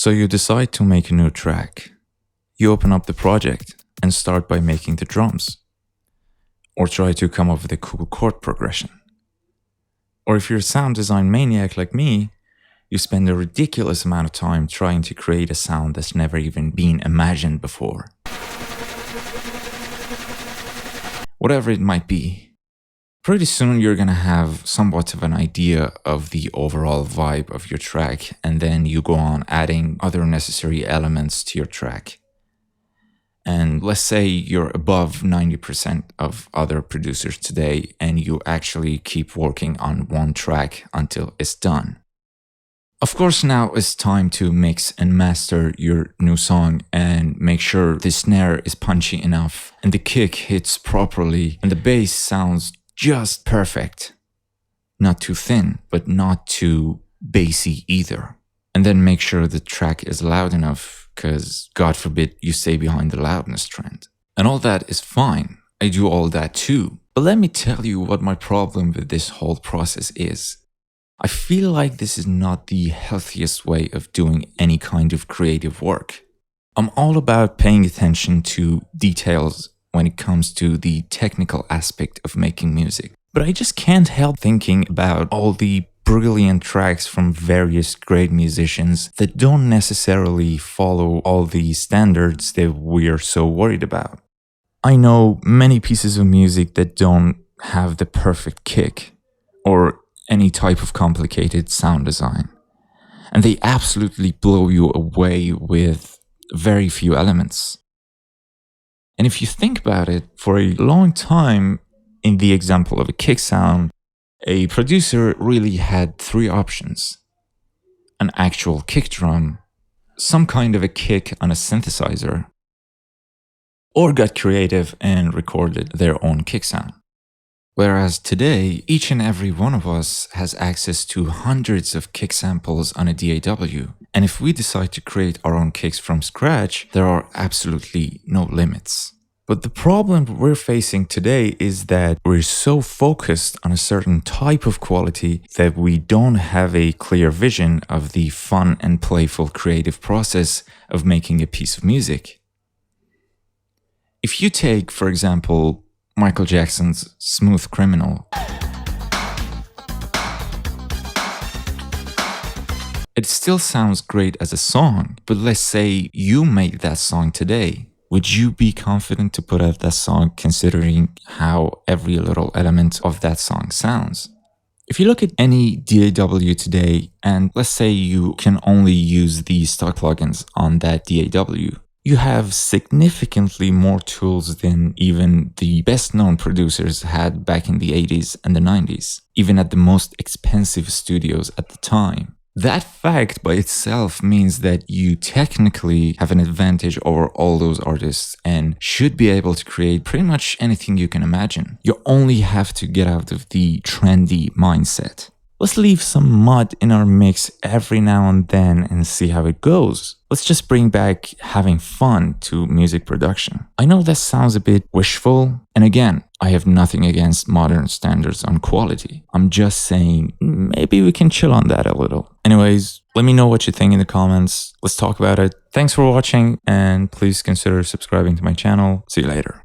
So you decide to make a new track. You open up the project and start by making the drums. Or try to come up with a cool chord progression. Or if you're a sound design maniac like me, you spend a ridiculous amount of time trying to create a sound that's never even been imagined before. Whatever it might be. Pretty soon you're gonna have somewhat of an idea of the overall vibe of your track, and then you go on adding other necessary elements to your track. And let's say you're above 90% of other producers today and you actually keep working on one track until it's done. Of course, now it's time to mix and master your new song and make sure the snare is punchy enough and the kick hits properly and the bass sounds just perfect. Not too thin, but not too bassy either. And then make sure the track is loud enough, because God forbid you stay behind the loudness trend. And all that is fine. I do all that too. But let me tell you what my problem with this whole process is. I feel like this is not the healthiest way of doing any kind of creative work. I'm all about paying attention to details when it comes to the technical aspect of making music. But I just can't help thinking about all the brilliant tracks from various great musicians that don't necessarily follow all the standards that we're so worried about. I know many pieces of music that don't have the perfect kick or any type of complicated sound design, and they absolutely blow you away with very few elements. And if you think about it, for a long time, in the example of a kick sound, a producer really had three options: an actual kick drum, some kind of a kick on a synthesizer, or got creative and recorded their own kick sound. Whereas today, each and every one of us has access to hundreds of kick samples on a DAW, and if we decide to create our own kicks from scratch, there are absolutely no limits. But the problem we're facing today is that we're so focused on a certain type of quality that we don't have a clear vision of the fun and playful creative process of making a piece of music. If you take, for example, Michael Jackson's Smooth Criminal, it still sounds great as a song, but let's say you made that song today. Would you be confident to put out that song considering how every little element of that song sounds? If you look at any DAW today, and let's say you can only use the stock plugins on that DAW, you have significantly more tools than even the best known producers had back in the 80s and the 90s, even at the most expensive studios at the time. That fact by itself means that you technically have an advantage over all those artists and should be able to create pretty much anything you can imagine. You only have to get out of the trendy mindset. Let's leave some mud in our mix every now and then and see how it goes. Let's just bring back having fun to music production. I know that sounds a bit wishful, and again, I have nothing against modern standards on quality. I'm just saying maybe we can chill on that a little. Anyways, let me know what you think in the comments. Let's talk about it. Thanks for watching, and please consider subscribing to my channel. See you later.